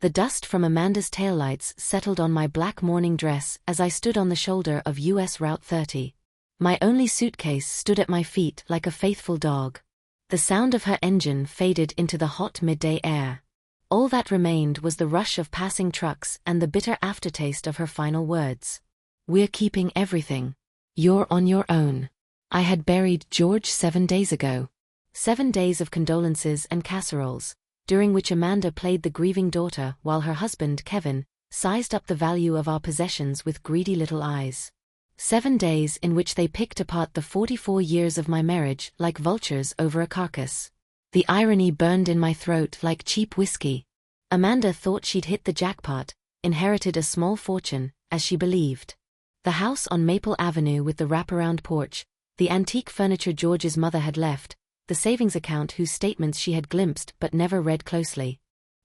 The dust from Amanda's taillights settled on my black morning dress as I stood on the shoulder of US Route 30. My only suitcase stood at my feet like a faithful dog. The sound of her engine faded into the hot midday air. All that remained was the rush of passing trucks and the bitter aftertaste of her final words. "We're keeping everything. You're on your own." I had buried George 7 days ago. 7 days of condolences and casseroles, during which Amanda played the grieving daughter while her husband, Kevin, sized up the value of our possessions with greedy little eyes. 7 days in which they picked apart the 44 years of my marriage like vultures over a carcass. The irony burned in my throat like cheap whiskey. Amanda thought she'd hit the jackpot, inherited a small fortune, as she believed. The house on Maple Avenue with the wraparound porch, the antique furniture George's mother had left, the savings account whose statements she had glimpsed but never read closely.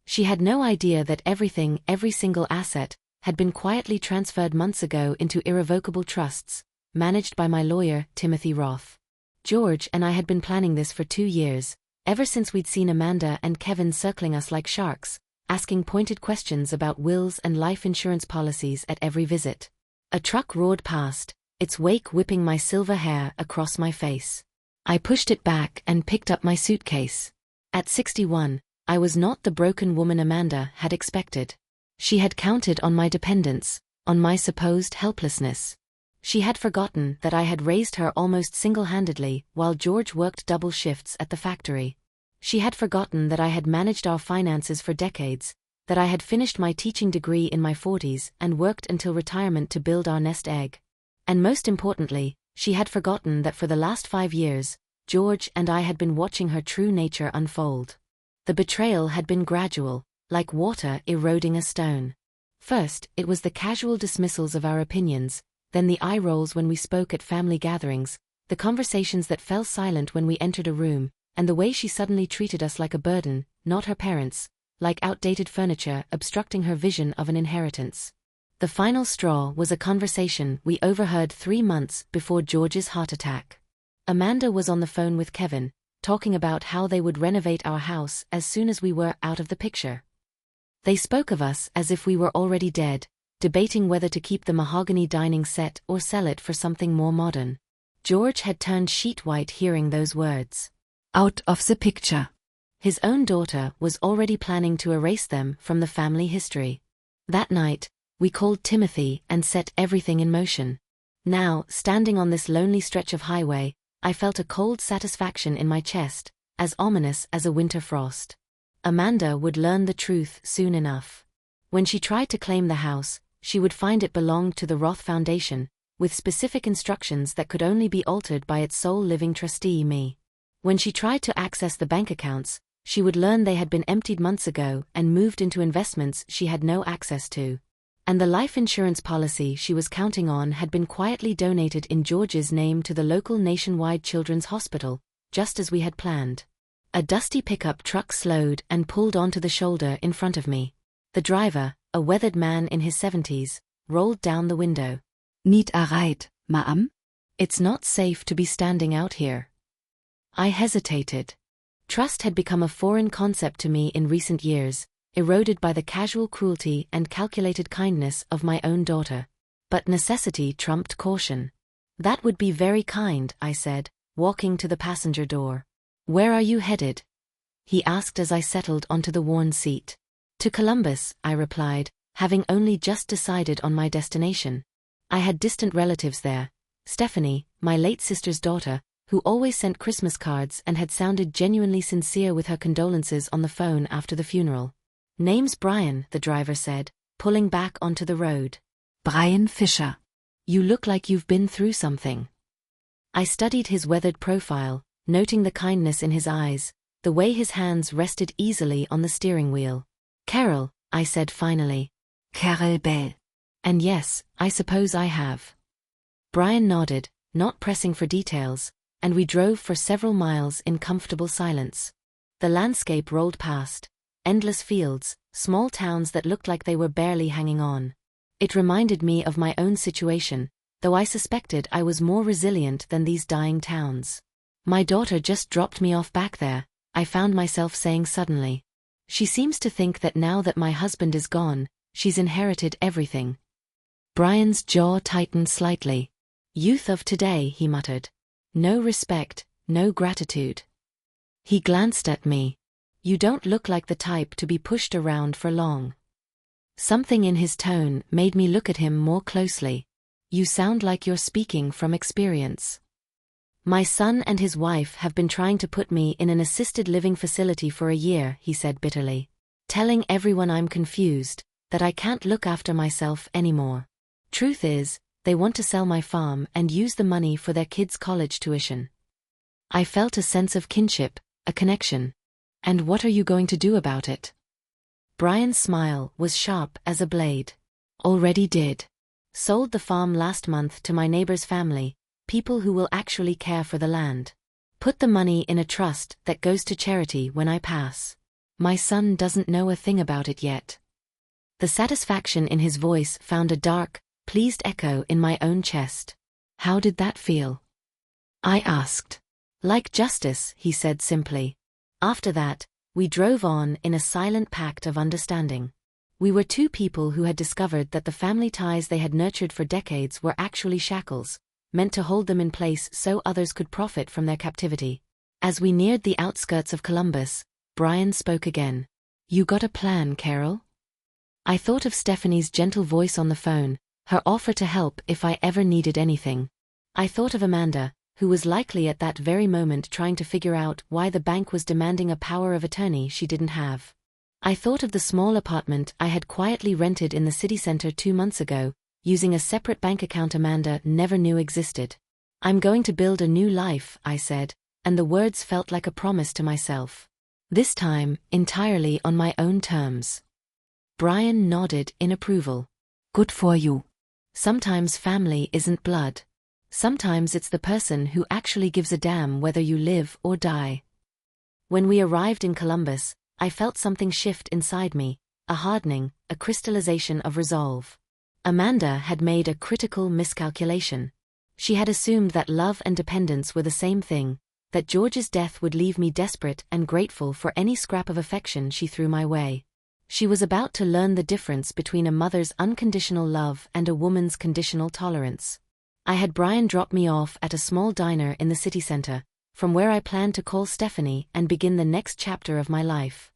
She had no idea that everything, every single asset, had been quietly transferred months ago into irrevocable trusts, managed by my lawyer, Timothy Roth. George and I had been planning this for 2 years, ever since we'd seen Amanda and Kevin circling us like sharks, asking pointed questions about wills and life insurance policies at every visit. A truck roared past, its wake whipping my silver hair across my face. I pushed it back and picked up my suitcase. At 61, I was not the broken woman Amanda had expected. She had counted on my dependence, on my supposed helplessness. She had forgotten that I had raised her almost single-handedly while George worked double shifts at the factory. She had forgotten that I had managed our finances for decades, that I had finished my teaching degree in my 40s and worked until retirement to build our nest egg. And most importantly, she had forgotten that for the last 5 years, George and I had been watching her true nature unfold. The betrayal had been gradual, like water eroding a stone. First, it was the casual dismissals of our opinions, then the eye rolls when we spoke at family gatherings, the conversations that fell silent when we entered a room, and the way she suddenly treated us like a burden, not her parents, like outdated furniture obstructing her vision of an inheritance. The final straw was a conversation we overheard 3 months before George's heart attack. Amanda was on the phone with Kevin, talking about how they would renovate our house as soon as we were out of the picture. They spoke of us as if we were already dead, debating whether to keep the mahogany dining set or sell it for something more modern. George had turned sheet white hearing those words. Out of the picture. His own daughter was already planning to erase them from the family history. That night, we called Timothy and set everything in motion. Now, standing on this lonely stretch of highway, I felt a cold satisfaction in my chest, as ominous as a winter frost. Amanda would learn the truth soon enough. When she tried to claim the house, she would find it belonged to the Roth Foundation, with specific instructions that could only be altered by its sole living trustee, me. When she tried to access the bank accounts, she would learn they had been emptied months ago and moved into investments she had no access to. And the life insurance policy she was counting on had been quietly donated in George's name to the local nationwide children's hospital, just as we had planned. A dusty pickup truck slowed and pulled onto the shoulder in front of me. The driver, a weathered man in his 70s, rolled down the window. "Need a ride, ma'am? It's not safe to be standing out here." I hesitated. Trust had become a foreign concept to me in recent years, eroded by the casual cruelty and calculated kindness of my own daughter. But necessity trumped caution. "That would be very kind," I said, walking to the passenger door. "Where are you headed?" he asked as I settled onto the worn seat. "To Columbus," I replied, having only just decided on my destination. I had distant relatives there. Stephanie, my late sister's daughter, who always sent Christmas cards and had sounded genuinely sincere with her condolences on the phone after the funeral. "Name's Brian," the driver said, pulling back onto the road. "Brian Fisher. You look like you've been through something." I studied his weathered profile, noting the kindness in his eyes, the way his hands rested easily on the steering wheel. "Carol," I said finally. "Carol Bell. And yes, I suppose I have." Brian nodded, not pressing for details, and we drove for several miles in comfortable silence. The landscape rolled past. Endless fields, small towns that looked like they were barely hanging on. It reminded me of my own situation, though I suspected I was more resilient than these dying towns. "My daughter just dropped me off back there," I found myself saying suddenly. She seems to think that now that my husband is gone, she's inherited everything. Brian's jaw tightened slightly. Youth of today, he muttered. No respect, no gratitude. He glanced at me. You don't look like the type to be pushed around for long. Something in his tone made me look at him more closely. You sound like you're speaking from experience. My son and his wife have been trying to put me in an assisted living facility for a year, he said bitterly. Telling everyone I'm confused, that I can't look after myself anymore. Truth is, they want to sell my farm and use the money for their kids' college tuition. I felt a sense of kinship, a connection. And what are you going to do about it? Brian's smile was sharp as a blade. Already did. Sold the farm last month to my neighbor's family, people who will actually care for the land. Put the money in a trust that goes to charity when I pass. My son doesn't know a thing about it yet. The satisfaction in his voice found a dark, pleased echo in my own chest. How did that feel? I asked. Like justice, he said simply. After that, we drove on in a silent pact of understanding. We were two people who had discovered that the family ties they had nurtured for decades were actually shackles, meant to hold them in place so others could profit from their captivity. As we neared the outskirts of Columbus, Brian spoke again. You got a plan, Carol? I thought of Stephanie's gentle voice on the phone, her offer to help if I ever needed anything. I thought of Amanda, who was likely at that very moment trying to figure out why the bank was demanding a power of attorney she didn't have. I thought of the small apartment I had quietly rented in the city center 2 months ago, using a separate bank account Amanda never knew existed. I'm going to build a new life, I said, and the words felt like a promise to myself. This time, entirely on my own terms. Brian nodded in approval. Good for you. Sometimes family isn't blood. Sometimes it's the person who actually gives a damn whether you live or die. When we arrived in Columbus, I felt something shift inside me, a hardening, a crystallization of resolve. Amanda had made a critical miscalculation. She had assumed that love and dependence were the same thing, that George's death would leave me desperate and grateful for any scrap of affection she threw my way. She was about to learn the difference between a mother's unconditional love and a woman's conditional tolerance. I had Brian drop me off at a small diner in the city center, from where I planned to call Stephanie and begin the next chapter of my life.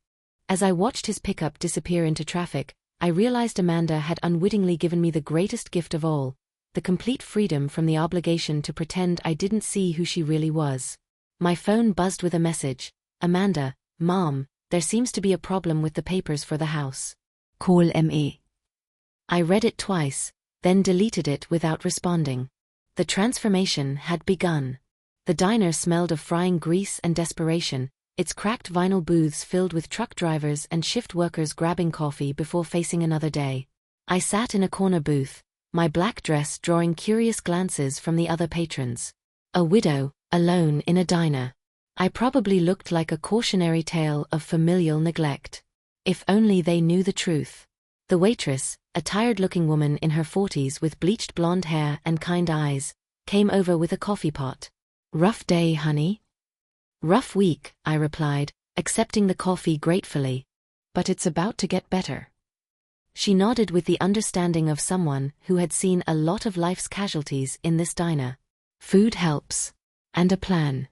As I watched his pickup disappear into traffic, I realized Amanda had unwittingly given me the greatest gift of all, the complete freedom from the obligation to pretend I didn't see who she really was. My phone buzzed with a message. Amanda, Mom, there seems to be a problem with the papers for the house. Call me. I read it twice, then deleted it without responding. The transformation had begun. The diner smelled of frying grease and desperation, its cracked vinyl booths filled with truck drivers and shift workers grabbing coffee before facing another day. I sat in a corner booth, my black dress drawing curious glances from the other patrons. A widow, alone in a diner. I probably looked like a cautionary tale of familial neglect. If only they knew the truth. The waitress, a tired-looking woman in her 40s with bleached blonde hair and kind eyes, came over with a coffee pot. Rough day, honey? Rough week, I replied, accepting the coffee gratefully. But it's about to get better. She nodded with the understanding of someone who had seen a lot of life's casualties in this diner. Food helps. And a plan.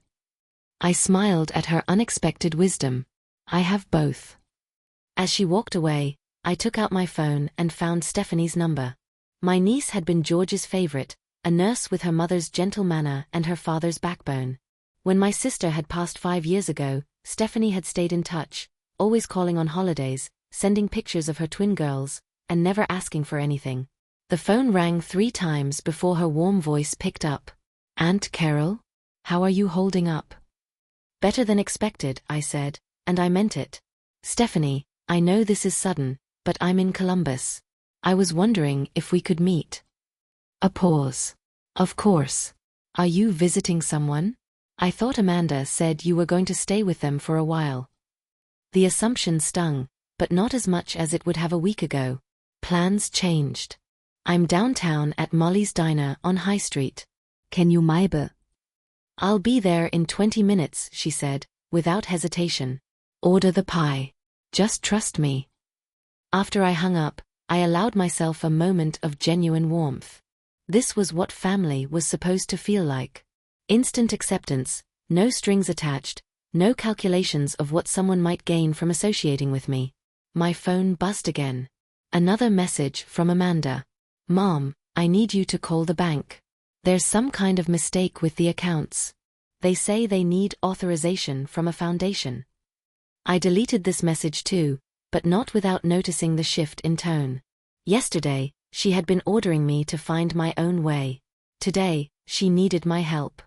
I smiled at her unexpected wisdom. I have both. As she walked away, I took out my phone and found Stephanie's number. My niece had been George's favorite, a nurse with her mother's gentle manner and her father's backbone. When my sister had passed 5 years ago, Stephanie had stayed in touch, always calling on holidays, sending pictures of her twin girls, and never asking for anything. The phone rang 3 times before her warm voice picked up. Aunt Carol? How are you holding up? Better than expected, I said, and I meant it. Stephanie, I know this is sudden, but I'm in Columbus. I was wondering if we could meet. A pause. Of course. Are you visiting someone? I thought Amanda said you were going to stay with them for a while. The assumption stung, but not as much as it would have a week ago. Plans changed. I'm downtown at Molly's Diner on High Street. Can you maybe? I'll be there in 20 minutes, she said, without hesitation. Order the pie. Just trust me. After I hung up, I allowed myself a moment of genuine warmth. This was what family was supposed to feel like. Instant acceptance, no strings attached, no calculations of what someone might gain from associating with me. My phone buzzed again. Another message from Amanda. Mom, I need you to call the bank. There's some kind of mistake with the accounts. They say they need authorization from a foundation. I deleted this message too, but not without noticing the shift in tone. Yesterday, she had been ordering me to find my own way. Today, she needed my help.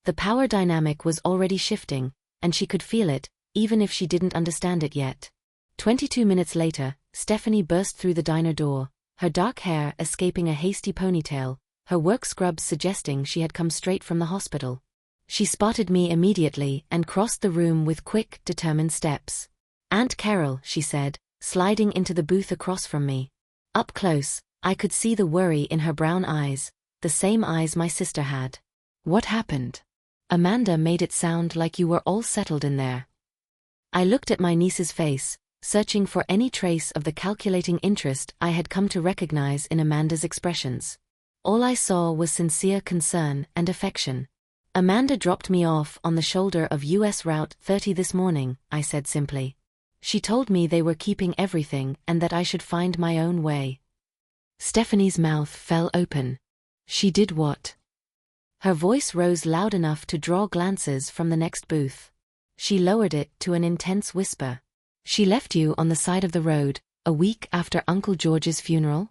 The power dynamic was already shifting, and she could feel it, even if she didn't understand it yet. 22 minutes later, Stephanie burst through the diner door, her dark hair escaping a hasty ponytail, her work scrubs suggesting she had come straight from the hospital. She spotted me immediately and crossed the room with quick, determined steps. Aunt Carol, she said, sliding into the booth across from me. Up close, I could see the worry in her brown eyes, the same eyes my sister had. What happened? Amanda made it sound like you were all settled in there. I looked at my niece's face, searching for any trace of the calculating interest I had come to recognize in Amanda's expressions. All I saw was sincere concern and affection. Amanda dropped me off on the shoulder of US Route 30 this morning, I said simply. She told me they were keeping everything and that I should find my own way. Stephanie's mouth fell open. She did what? Her voice rose loud enough to draw glances from the next booth. She lowered it to an intense whisper. She left you on the side of the road, a week after Uncle George's funeral?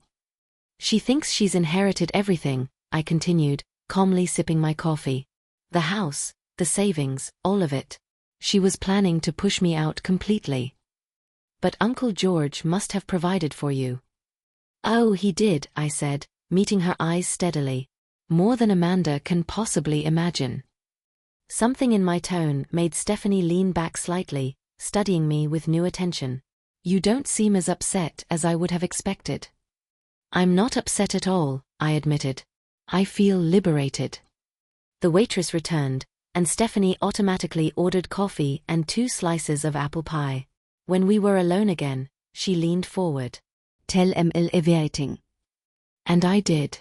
She thinks she's inherited everything, I continued, calmly sipping my coffee. The house, the savings, all of it. She was planning to push me out completely. But Uncle George must have provided for you. Oh, he did, I said, meeting her eyes steadily. More than Amanda can possibly imagine. Something in my tone made Stephanie lean back slightly, studying me with new attention. You don't seem as upset as I would have expected. I'm not upset at all, I admitted. I feel liberated. The waitress returned, and Stephanie automatically ordered coffee and 2 slices of apple pie. When we were alone again, she leaned forward. Tell ML everything. And I did.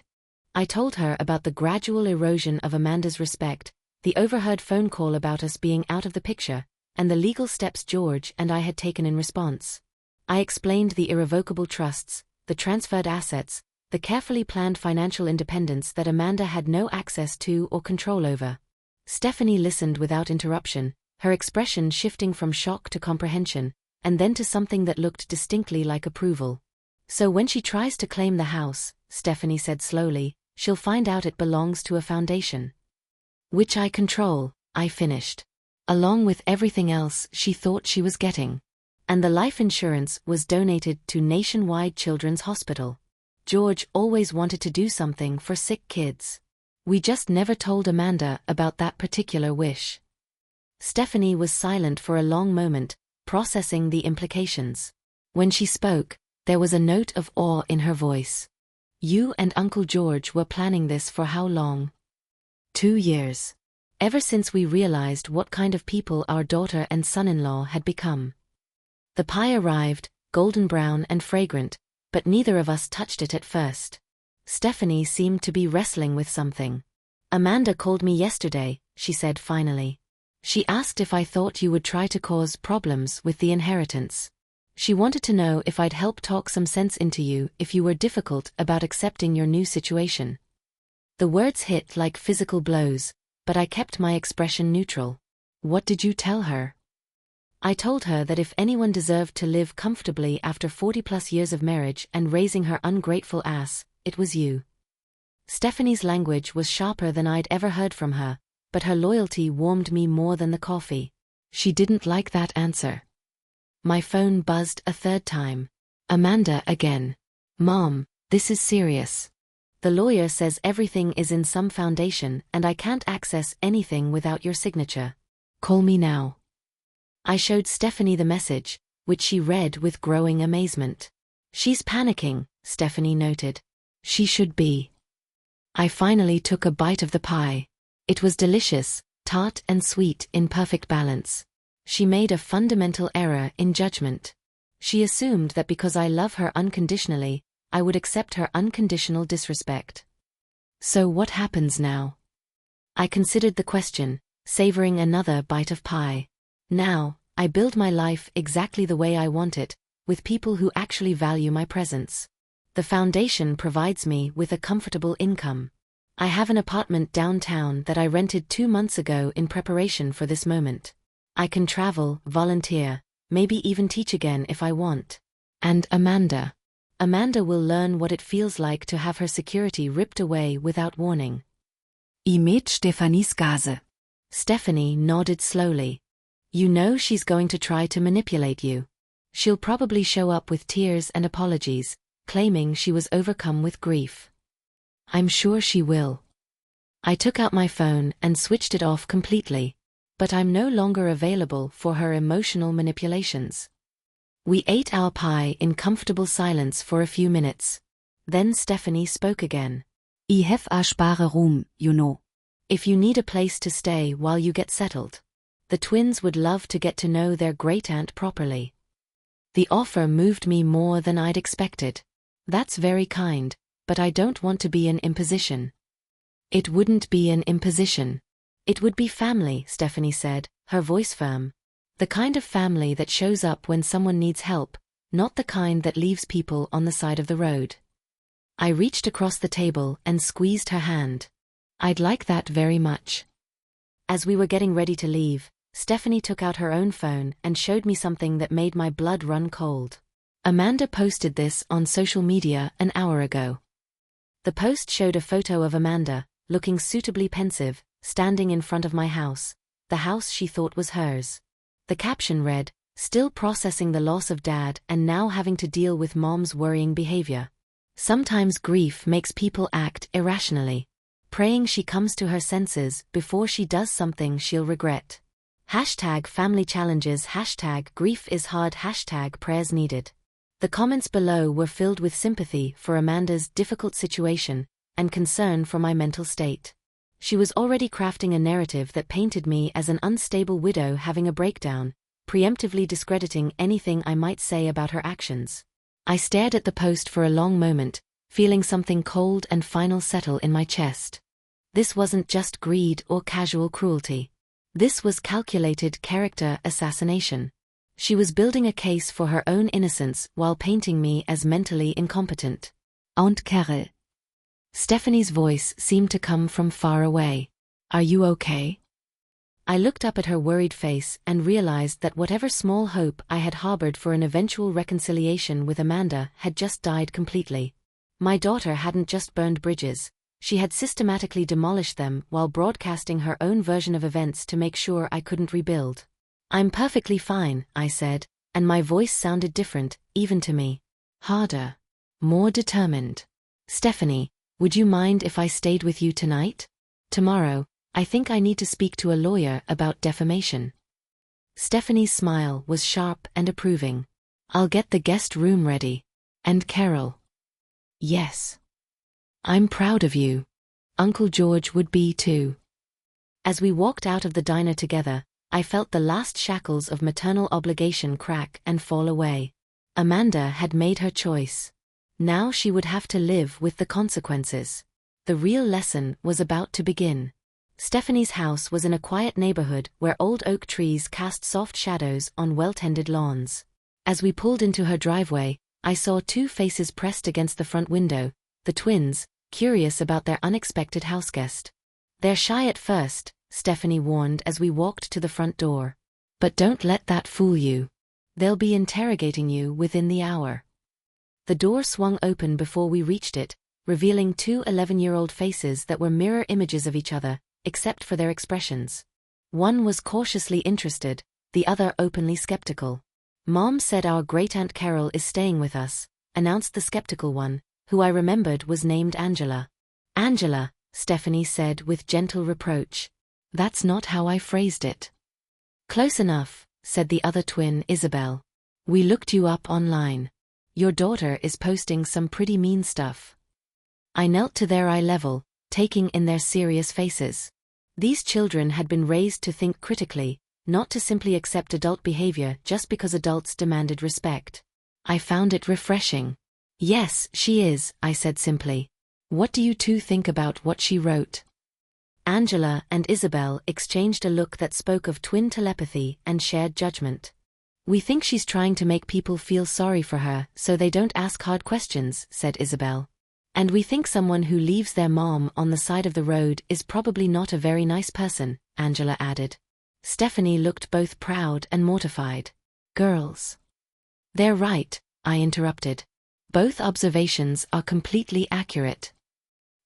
I told her about the gradual erosion of Amanda's respect, the overheard phone call about us being out of the picture, and the legal steps George and I had taken in response. I explained the irrevocable trusts, the transferred assets, the carefully planned financial independence that Amanda had no access to or control over. Stephanie listened without interruption, her expression shifting from shock to comprehension, and then to something that looked distinctly like approval. So when she tries to claim the house, Stephanie said slowly, she'll find out it belongs to a foundation. Which I control, I finished. Along with everything else she thought she was getting. And the life insurance was donated to Nationwide Children's Hospital. George always wanted to do something for sick kids. We just never told Amanda about that particular wish. Stephanie was silent for a long moment, processing the implications. When she spoke, there was a note of awe in her voice. You and Uncle George were planning this for how long? 2 years. Ever since we realized what kind of people our daughter and son-in-law had become. The pie arrived, golden brown and fragrant, but neither of us touched it at first. Stephanie seemed to be wrestling with something. Amanda called me yesterday, she said finally. She asked if I thought you would try to cause problems with the inheritance. She wanted to know if I'd help talk some sense into you if you were difficult about accepting your new situation. The words hit like physical blows, but I kept my expression neutral. What did you tell her? I told her that if anyone deserved to live comfortably after 40+ years of marriage and raising her ungrateful ass, it was you. Stephanie's language was sharper than I'd ever heard from her, but her loyalty warmed me more than the coffee. She didn't like that answer. My phone buzzed a 3rd time. Amanda again. Mom, this is serious. The lawyer says everything is in some foundation and I can't access anything without your signature. Call me now. I showed Stephanie the message, which she read with growing amazement. She's panicking, Stephanie noted. She should be. I finally took a bite of the pie. It was delicious, tart and sweet in perfect balance. She made a fundamental error in judgment. She assumed that because I love her unconditionally, I would accept her unconditional disrespect. So what happens now? I considered the question, savoring another bite of pie. Now, I build my life exactly the way I want it, with people who actually value my presence. The foundation provides me with a comfortable income. I have an apartment downtown that I rented 2 months ago in preparation for this moment. I can travel, volunteer, maybe even teach again if I want. And Amanda. Amanda will learn what it feels like to have her security ripped away without warning. I met Stefanis Gase. Stephanie nodded slowly. You know she's going to try to manipulate you. She'll probably show up with tears and apologies, claiming she was overcome with grief. I'm sure she will. I took out my phone and switched it off completely, but I'm no longer available for her emotional manipulations. We ate our pie in comfortable silence for a few minutes. Then Stephanie spoke again. I have a spare room, you know. If you need a place to stay while you get settled. The twins would love to get to know their great-aunt properly. The offer moved me more than I'd expected. That's very kind, but I don't want to be an imposition. It wouldn't be an imposition. It would be family, Stephanie said, her voice firm. The kind of family that shows up when someone needs help, not the kind that leaves people on the side of the road. I reached across the table and squeezed her hand. I'd like that very much. As we were getting ready to leave, Stephanie took out her own phone and showed me something that made my blood run cold. Amanda posted this on social media an hour ago. The post showed a photo of Amanda, looking suitably pensive, standing in front of my house, the house she thought was hers. The caption read, "Still processing the loss of Dad and now having to deal with Mom's worrying behavior. Sometimes grief makes people act irrationally. Praying she comes to her senses before she does something she'll regret. #family challenges, #grief is hard, #prayers needed." The comments below were filled with sympathy for Amanda's difficult situation and concern for my mental state. She was already crafting a narrative that painted me as an unstable widow having a breakdown, preemptively discrediting anything I might say about her actions. I stared at the post for a long moment, feeling something cold and final settle in my chest. This wasn't just greed or casual cruelty. This was calculated character assassination. She was building a case for her own innocence while painting me as mentally incompetent. Aunt Carol. Stephanie's voice seemed to come from far away. Are you okay? I looked up at her worried face and realized that whatever small hope I had harbored for an eventual reconciliation with Amanda had just died completely. My daughter hadn't just burned bridges. She had systematically demolished them while broadcasting her own version of events to make sure I couldn't rebuild. I'm perfectly fine, I said, and my voice sounded different, even to me. Harder. More determined. Stephanie, would you mind if I stayed with you tonight? Tomorrow, I think I need to speak to a lawyer about defamation. Stephanie's smile was sharp and approving. I'll get the guest room ready. And Carol. Yes. I'm proud of you. Uncle George would be too. As we walked out of the diner together, I felt the last shackles of maternal obligation crack and fall away. Amanda had made her choice. Now she would have to live with the consequences. The real lesson was about to begin. Stephanie's house was in a quiet neighborhood where old oak trees cast soft shadows on well-tended lawns. As we pulled into her driveway, I saw 2 faces pressed against the front window, the twins, curious about their unexpected houseguest. They're shy at first, Stephanie warned as we walked to the front door. But don't let that fool you. They'll be interrogating you within the hour. The door swung open before we reached it, revealing 2 11-year-old faces that were mirror images of each other, except for their expressions. One was cautiously interested, the other openly skeptical. Mom said our great-aunt Carol is staying with us, announced the skeptical one, who I remembered was named Angela. Angela, Stephanie said with gentle reproach. That's not how I phrased it. Close enough, said the other twin, Isabel. We looked you up online. Your daughter is posting some pretty mean stuff. I knelt to their eye level, taking in their serious faces. These children had been raised to think critically, not to simply accept adult behavior just because adults demanded respect. I found it refreshing. Yes, she is, I said simply. What do you two think about what she wrote? Angela and Isabel exchanged a look that spoke of twin telepathy and shared judgment. We think she's trying to make people feel sorry for her so they don't ask hard questions, said Isabel. And we think someone who leaves their mom on the side of the road is probably not a very nice person, Angela added. Stephanie looked both proud and mortified. Girls. They're right, I interrupted. Both observations are completely accurate.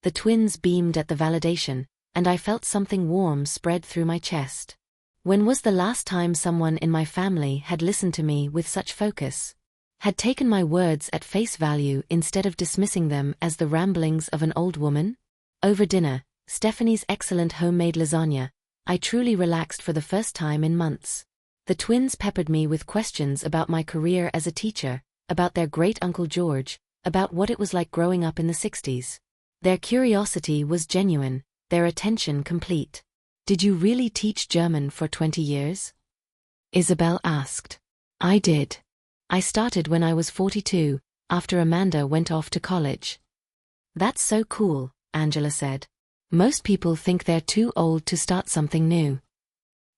The twins beamed at the validation, and I felt something warm spread through my chest. When was the last time someone in my family had listened to me with such focus? Had taken my words at face value instead of dismissing them as the ramblings of an old woman? Over dinner, Stephanie's excellent homemade lasagna, I truly relaxed for the first time in months. The twins peppered me with questions about my career as a teacher, about their great-uncle George, about what it was like growing up in the 60s. Their curiosity was genuine, their attention complete. Did you really teach German for 20 years? Isabel asked. I did. I started when I was 42, after Amanda went off to college. That's so cool, Angela said. Most people think they're too old to start something new.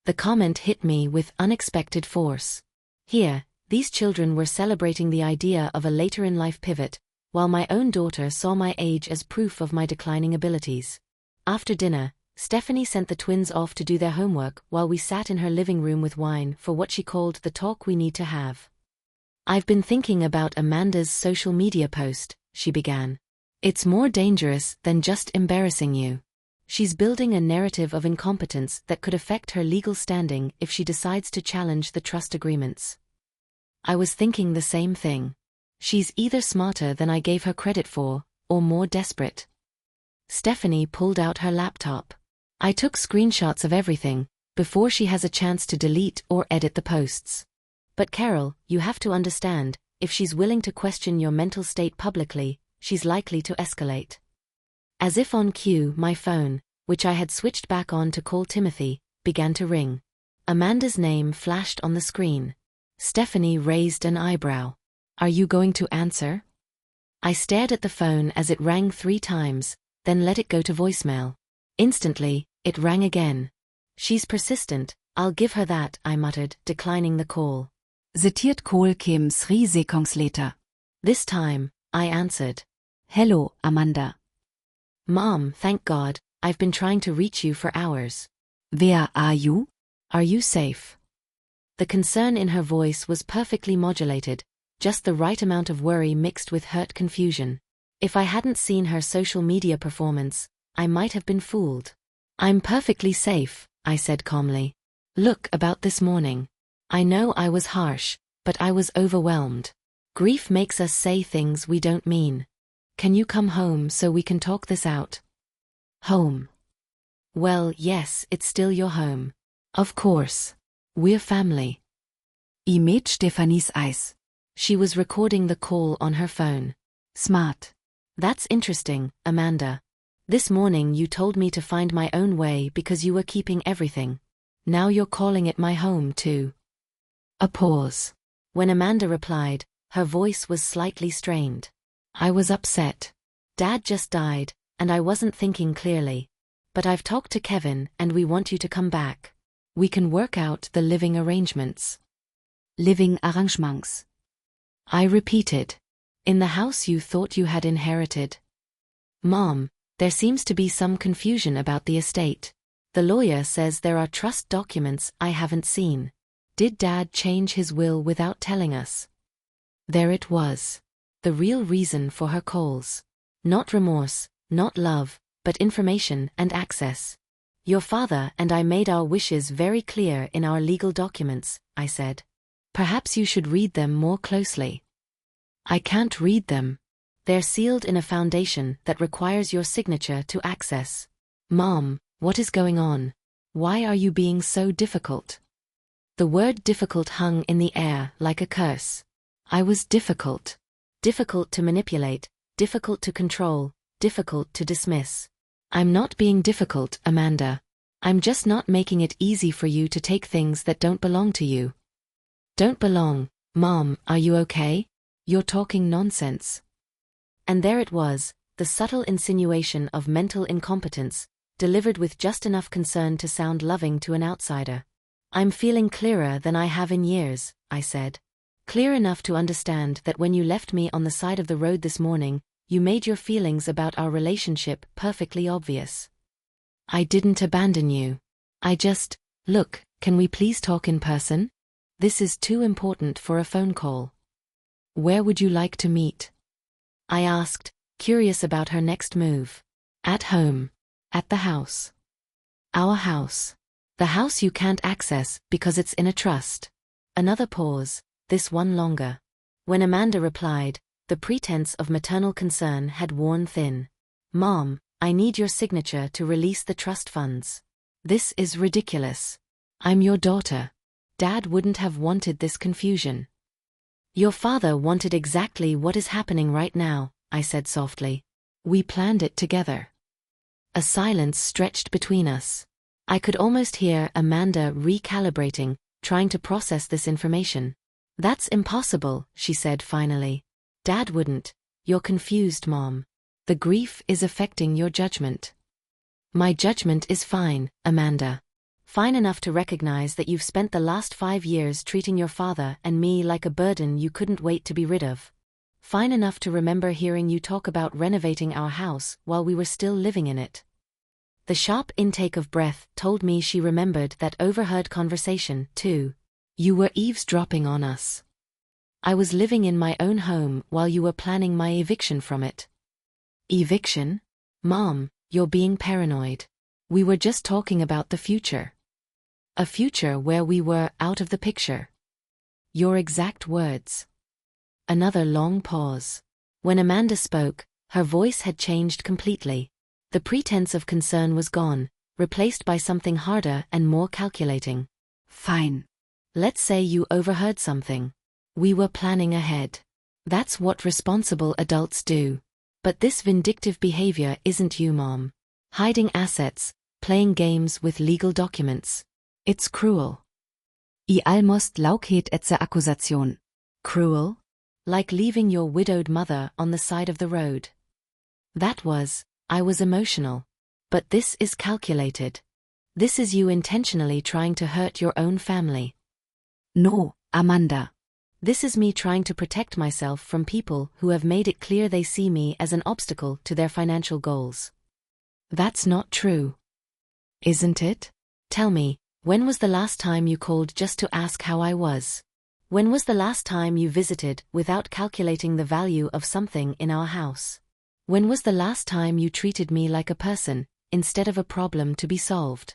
The comment hit me with unexpected force. Here, these children were celebrating the idea of a later-in-life pivot, while my own daughter saw my age as proof of my declining abilities. After dinner, Stephanie sent the twins off to do their homework while we sat in her living room with wine for what she called the talk we need to have. I've been thinking about Amanda's social media post, she began. It's more dangerous than just embarrassing you. She's building a narrative of incompetence that could affect her legal standing if she decides to challenge the trust agreements. I was thinking the same thing. She's either smarter than I gave her credit for, or more desperate. Stephanie pulled out her laptop. I took screenshots of everything, before she has a chance to delete or edit the posts. But Carol, you have to understand, if she's willing to question your mental state publicly, she's likely to escalate. As if on cue, my phone, which I had switched back on to call Timothy, began to ring. Amanda's name flashed on the screen. Stephanie raised an eyebrow. Are you going to answer? I stared at the phone as it rang 3 times, then let it go to voicemail. Instantly, it rang again. She's persistent, I'll give her that, I muttered, declining the call. Zitiert Call Kim 3 seconds later. This time, I answered. Hello, Amanda. Mom, thank God, I've been trying to reach you for hours. Where are you? Are you safe? The concern in her voice was perfectly modulated, just the right amount of worry mixed with hurt confusion. If I hadn't seen her social media performance, I might have been fooled. I'm perfectly safe, I said calmly. Look, about this morning. I know I was harsh, but I was overwhelmed. Grief makes us say things we don't mean. Can you come home so we can talk this out? Home. Well, yes, it's still your home. Of course. We're family. I met Stephanies Eis. She was recording the call on her phone. Smart. That's interesting, Amanda. This morning you told me to find my own way because you were keeping everything. Now you're calling it my home too. A pause. When Amanda replied, her voice was slightly strained. I was upset. Dad just died, and I wasn't thinking clearly. But I've talked to Kevin and we want you to come back. We can work out the living arrangements. Living arrangements. I repeated. In the house you thought you had inherited. Mom, there seems to be some confusion about the estate. The lawyer says there are trust documents I haven't seen. Did Dad change his will without telling us? There it was. The real reason for her calls. Not remorse, not love, but information and access. Your father and I made our wishes very clear in our legal documents, I said. Perhaps you should read them more closely. I can't read them. They're sealed in a foundation that requires your signature to access. Mom, what is going on? Why are you being so difficult? The word difficult hung in the air like a curse. I was difficult. Difficult to manipulate, difficult to control, difficult to dismiss. I'm not being difficult, Amanda. I'm just not making it easy for you to take things that don't belong to you. Don't belong. Mom, are you okay? You're talking nonsense. And there it was, the subtle insinuation of mental incompetence, delivered with just enough concern to sound loving to an outsider. I'm feeling clearer than I have in years, I said. Clear enough to understand that when you left me on the side of the road this morning, you made your feelings about our relationship perfectly obvious. I didn't abandon you. I just, look, can we please talk in person? This is too important for a phone call. Where would you like to meet? I asked, curious about her next move. At home. At the house. Our house. The house you can't access because it's in a trust. Another pause, this one longer. When Amanda replied, the pretense of maternal concern had worn thin. Mom, I need your signature to release the trust funds. This is ridiculous. I'm your daughter. Dad wouldn't have wanted this confusion. Your father wanted exactly what is happening right now, I said softly. We planned it together. A silence stretched between us. I could almost hear Amanda recalibrating, trying to process this information. That's impossible, she said finally. Dad wouldn't. You're confused, Mom. The grief is affecting your judgment. My judgment is fine, Amanda. Fine enough to recognize that you've spent the last 5 years treating your father and me like a burden you couldn't wait to be rid of. Fine enough to remember hearing you talk about renovating our house while we were still living in it. The sharp intake of breath told me she remembered that overheard conversation, too. You were eavesdropping on us. I was living in my own home while you were planning my eviction from it. Eviction? Mom, you're being paranoid. We were just talking about the future. A future where we were out of the picture. Your exact words. Another long pause. When Amanda spoke, her voice had changed completely. The pretense of concern was gone, replaced by something harder and more calculating. Fine. Let's say you overheard something. We were planning ahead. That's what responsible adults do. But this vindictive behavior isn't you, Mom. Hiding assets, playing games with legal documents. It's cruel. I almost laukhet etze accusation. Cruel? Like leaving your widowed mother on the side of the road. I was emotional. But this is calculated. This is you intentionally trying to hurt your own family. No, Amanda. This is me trying to protect myself from people who have made it clear they see me as an obstacle to their financial goals. That's not true. Isn't it? Tell me, when was the last time you called just to ask how I was? When was the last time you visited without calculating the value of something in our house? When was the last time you treated me like a person, instead of a problem to be solved?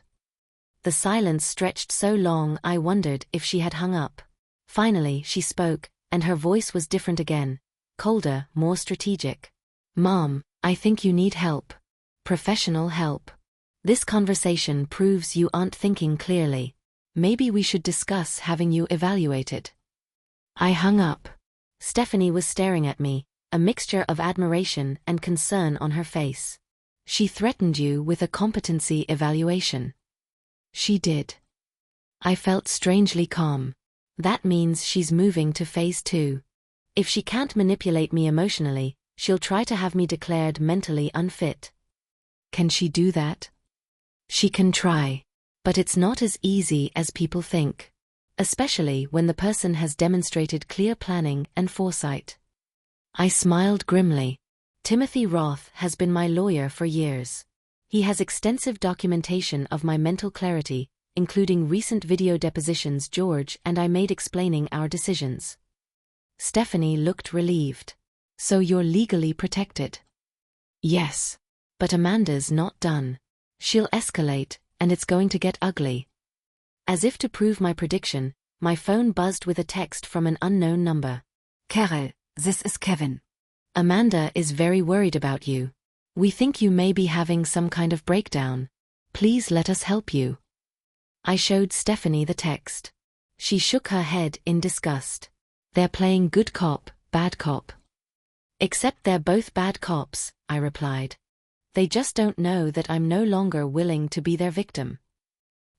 The silence stretched so long I wondered if she had hung up. Finally she spoke, and her voice was different again, colder, more strategic. Mom, I think you need help. Professional help. This conversation proves you aren't thinking clearly. Maybe we should discuss having you evaluated. I hung up. Stephanie was staring at me, a mixture of admiration and concern on her face. She threatened you with a competency evaluation. She did. I felt strangely calm. That means she's moving to phase 2. If she can't manipulate me emotionally, she'll try to have me declared mentally unfit. Can she do that? She can try. But it's not as easy as people think. Especially when the person has demonstrated clear planning and foresight. I smiled grimly. Timothy Roth has been my lawyer for years. He has extensive documentation of my mental clarity, including recent video depositions George and I made explaining our decisions. Stephanie looked relieved. So you're legally protected? Yes. But Amanda's not done. She'll escalate, and it's going to get ugly. As if to prove my prediction, my phone buzzed with a text from an unknown number. Carol, this is Kevin. Amanda is very worried about you. We think you may be having some kind of breakdown. Please let us help you. I showed Stephanie the text. She shook her head in disgust. They're playing good cop, bad cop. Except they're both bad cops, I replied. They just don't know that I'm no longer willing to be their victim.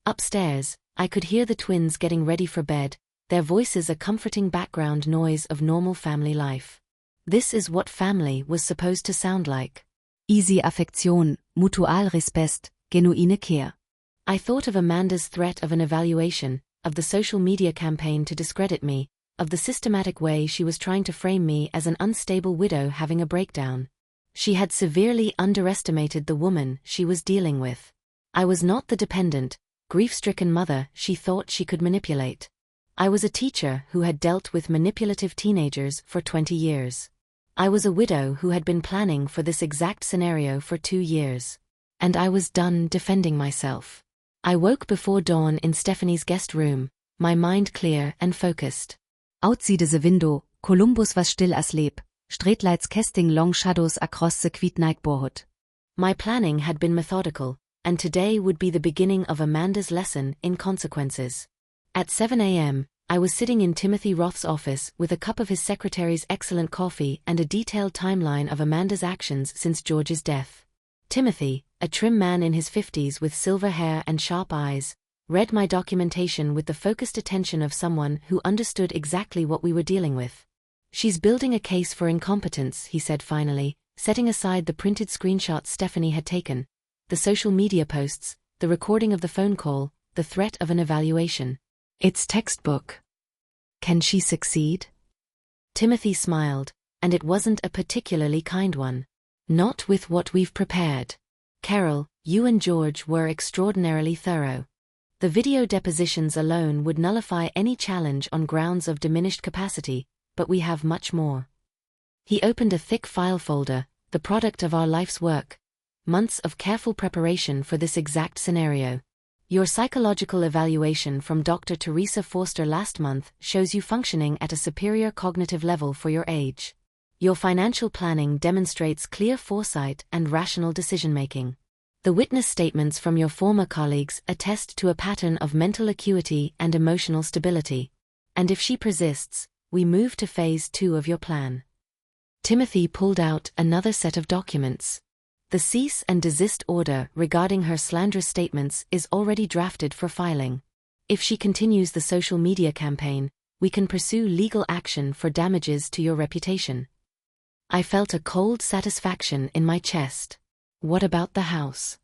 Upstairs, I could hear the twins getting ready for bed, their voices a comforting background noise of normal family life. This is what family was supposed to sound like. Easy Affektion, mutual Respekt, genuine Care. I thought of Amanda's threat of an evaluation, of the social media campaign to discredit me, of the systematic way she was trying to frame me as an unstable widow having a breakdown. She had severely underestimated the woman she was dealing with. I was not the dependent, grief-stricken mother she thought she could manipulate. I was a teacher who had dealt with manipulative teenagers for 20 years. I was a widow who had been planning for this exact scenario for 2 years. And I was done defending myself. I woke before dawn in Stephanie's guest room, my mind clear and focused. Outside the window, Columbus was still asleep, streetlights casting long shadows across the quiet neighborhood. My planning had been methodical, and today would be the beginning of Amanda's lesson in consequences. At 7 a.m., I was sitting in Timothy Roth's office with a cup of his secretary's excellent coffee and a detailed timeline of Amanda's actions since George's death. Timothy, a trim man in his 50s with silver hair and sharp eyes, read my documentation with the focused attention of someone who understood exactly what we were dealing with. "She's building a case for incompetence," he said finally, setting aside the printed screenshots Stephanie had taken, the social media posts, the recording of the phone call, the threat of an evaluation. It's textbook. Can she succeed? Timothy smiled, and it wasn't a particularly kind one. "Not with what we've prepared. Carol, you and George were extraordinarily thorough. The video depositions alone would nullify any challenge on grounds of diminished capacity, but we have much more." He opened a thick file folder, the product of our life's work, months of careful preparation for this exact scenario. "Your psychological evaluation from Dr. Teresa Forster last month shows you functioning at a superior cognitive level for your age. Your financial planning demonstrates clear foresight and rational decision-making. The witness statements from your former colleagues attest to a pattern of mental acuity and emotional stability. And if she persists, we move to phase 2 of your plan." Timothy pulled out another set of documents. "The cease and desist order regarding her slanderous statements is already drafted for filing. If she continues the social media campaign, we can pursue legal action for damages to your reputation." I felt a cold satisfaction in my chest. What about the house?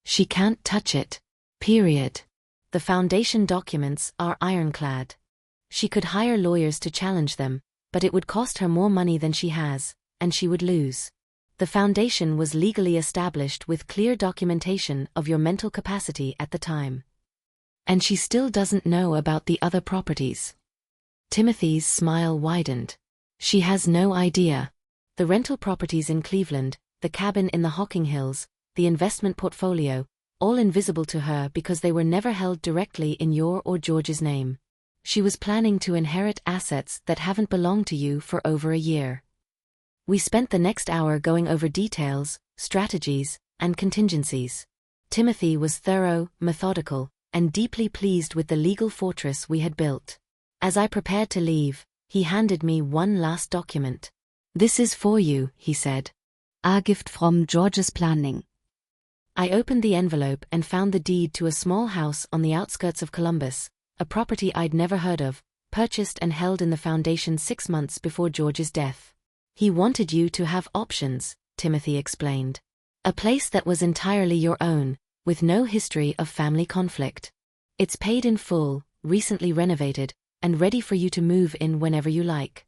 "She can't touch it. Period. The foundation documents are ironclad. She could hire lawyers to challenge them, but it would cost her more money than she has, and she would lose. The foundation was legally established with clear documentation of your mental capacity at the time. And she still doesn't know about the other properties." Timothy's smile widened. "She has no idea. The rental properties in Cleveland, the cabin in the Hocking Hills, the investment portfolio, all invisible to her because they were never held directly in your or George's name. She was planning to inherit assets that haven't belonged to you for over a year." We spent the next hour going over details, strategies, and contingencies. Timothy was thorough, methodical, and deeply pleased with the legal fortress we had built. As I prepared to leave, he handed me one last document. "This is for you," he said. A gift from George's planning. I opened the envelope and found the deed to a small house on the outskirts of Columbus, a property I'd never heard of, purchased and held in the foundation 6 months before George's death. "He wanted you to have options," Timothy explained. "A place that was entirely your own, with no history of family conflict. It's paid in full, recently renovated, and ready for you to move in whenever you like."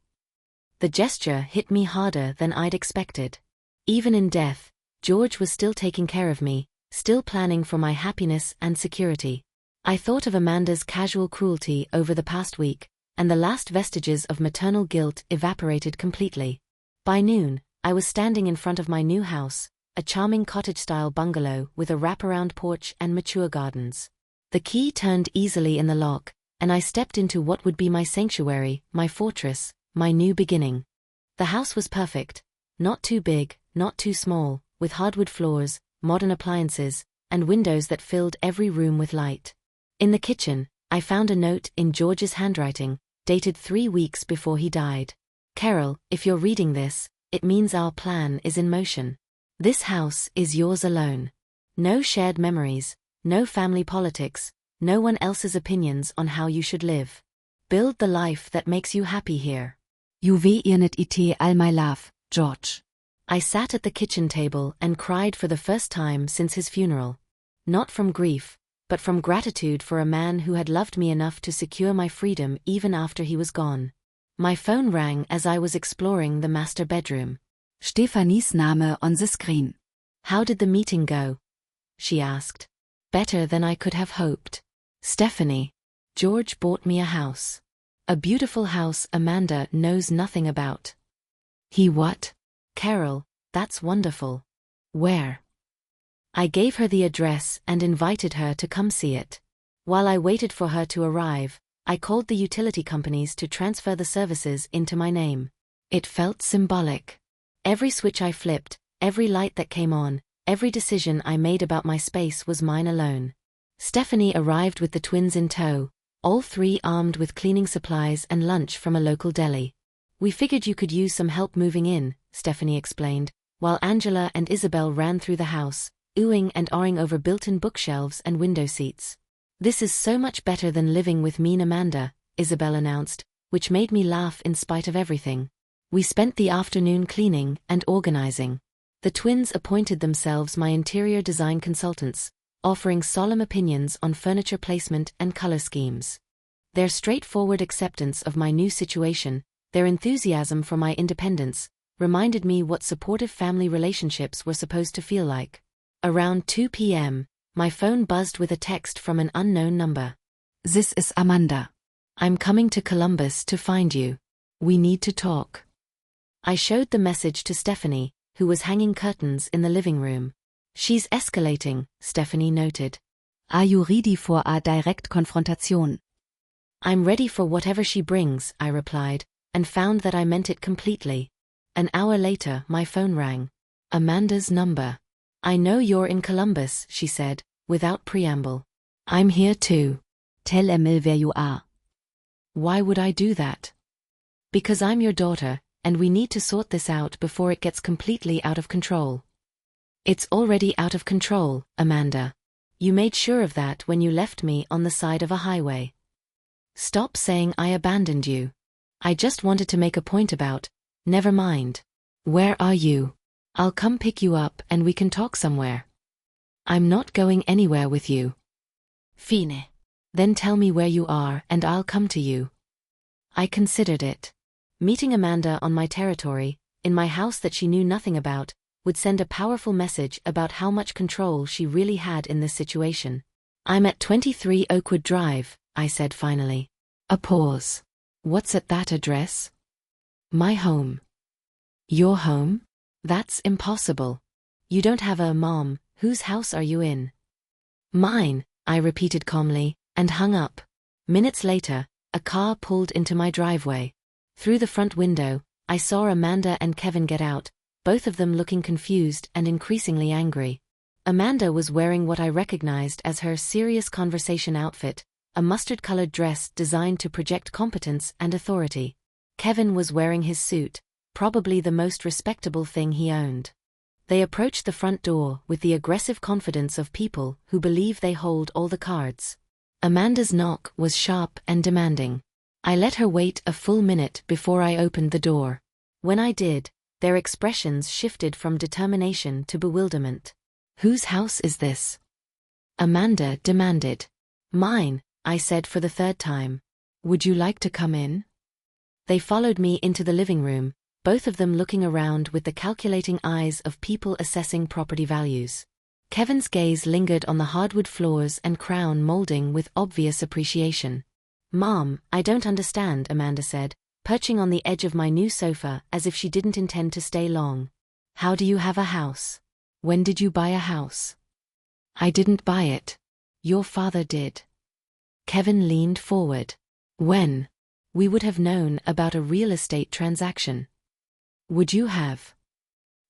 The gesture hit me harder than I'd expected. Even in death, George was still taking care of me, still planning for my happiness and security. I thought of Amanda's casual cruelty over the past week, and the last vestiges of maternal guilt evaporated completely. By noon, I was standing in front of my new house, a charming cottage-style bungalow with a wraparound porch and mature gardens. The key turned easily in the lock, and I stepped into what would be my sanctuary, my fortress, my new beginning. The house was perfect, not too big, not too small, with hardwood floors, modern appliances, and windows that filled every room with light. In the kitchen, I found a note in George's handwriting, dated 3 weeks before he died. "Carol, if you're reading this, it means our plan is in motion. This house is yours alone. No shared memories, no family politics, no one else's opinions on how you should live. Build the life that makes you happy here. Juve irnet it all my love, George. I sat at the kitchen table and cried for the first time since his funeral. Not from grief, but from gratitude for a man who had loved me enough to secure my freedom even after he was gone. My phone rang as I was exploring the master bedroom. Stephanie's Name on the screen. How did the meeting go? She asked. Better than I could have hoped. Stephanie. George bought me a house. A beautiful house Amanda knows nothing about. He what? Carol, that's wonderful. Where? I gave her the address and invited her to come see it. While I waited for her to arrive, I called the utility companies to transfer the services into my name. It felt symbolic. Every switch I flipped, every light that came on, every decision I made about my space was mine alone. Stephanie arrived with the twins in tow, all three armed with cleaning supplies and lunch from a local deli. We figured you could use some help moving in, Stephanie explained, while Angela and Isabel ran through the house, oohing and ahhing over built-in bookshelves and window seats. This is so much better than living with mean Amanda, Isabel announced, which made me laugh in spite of everything. We spent the afternoon cleaning and organizing. The twins appointed themselves my interior design consultants, offering solemn opinions on furniture placement and color schemes. Their straightforward acceptance of my new situation, their enthusiasm for my independence, reminded me what supportive family relationships were supposed to feel like. Around 2 p.m., my phone buzzed with a text from an unknown number. This is Amanda. I'm coming to Columbus to find you. We need to talk. I showed the message to Stephanie, who was hanging curtains in the living room. She's escalating, Stephanie noted. Are you ready for a direct confrontation? I'm ready for whatever she brings, I replied, and found that I meant it completely. An hour later, my phone rang. Amanda's number. I know you're in Columbus, she said, without preamble. I'm here too. Tell Emil where you are. Why would I do that? Because I'm your daughter, and we need to sort this out before it gets completely out of control. It's already out of control, Amanda. You made sure of that when you left me on the side of a highway. Stop saying I abandoned you. I just wanted to make a point about, never mind. Where are you? I'll come pick you up and we can talk somewhere. I'm not going anywhere with you. Fine. Then tell me where you are and I'll come to you. I considered it. Meeting Amanda on my territory, in my house that she knew nothing about, would send a powerful message about how much control she really had in this situation. I'm at 23 Oakwood Drive, I said finally. A pause. What's at that address? My home. Your home? That's impossible. You don't have a mom. Whose house are you in? Mine, I repeated calmly, and hung up. Minutes later, a car pulled into my driveway. Through the front window, I saw Amanda and Kevin get out, both of them looking confused and increasingly angry. Amanda was wearing what I recognized as her serious conversation outfit, a mustard-colored dress designed to project competence and authority. Kevin was wearing his suit, probably the most respectable thing he owned. They approached the front door with the aggressive confidence of people who believe they hold all the cards. Amanda's knock was sharp and demanding. I let her wait a full minute before I opened the door. When I did, their expressions shifted from determination to bewilderment. Whose house is this? Amanda demanded. Mine, I said for the third time. Would you like to come in? They followed me into the living room, both of them looking around with the calculating eyes of people assessing property values. Kevin's gaze lingered on the hardwood floors and crown molding with obvious appreciation. Mom, I don't understand, Amanda said, perching on the edge of my new sofa as if she didn't intend to stay long. How do you have a house? When did you buy a house? I didn't buy it. Your father did. Kevin leaned forward. When? We would have known about a real estate transaction. Would you have?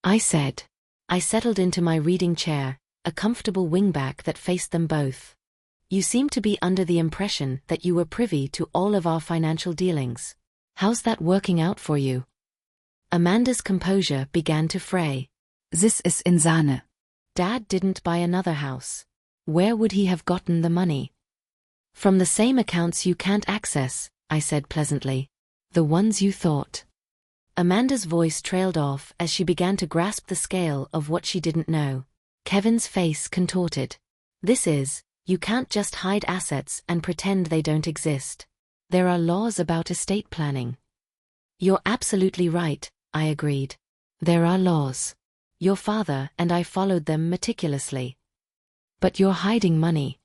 I said. I settled into my reading chair, a comfortable wingback that faced them both. You seem to be under the impression that you were privy to all of our financial dealings. How's that working out for you? Amanda's composure began to fray. This is insane. Dad didn't buy another house. Where would he have gotten the money? From the same accounts you can't access, I said pleasantly. The ones you thought. Amanda's voice trailed off as she began to grasp the scale of what she didn't know. Kevin's face contorted. You can't just hide assets and pretend they don't exist. There are laws about estate planning. You're absolutely right, I agreed. There are laws. Your father and I followed them meticulously. But you're hiding money.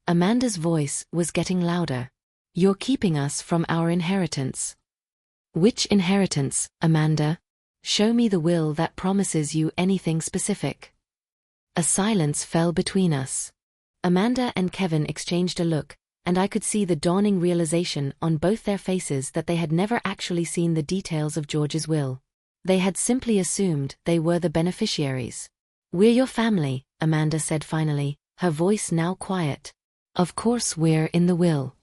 Amanda's voice was getting louder. You're keeping us from our inheritance. Which inheritance, Amanda? Show me the will that promises you anything specific. A silence fell between us. Amanda and Kevin exchanged a look, and I could see the dawning realization on both their faces that they had never actually seen the details of George's will. They had simply assumed they were the beneficiaries. We're your family, Amanda said finally, her voice now quiet. Of course we're in the will.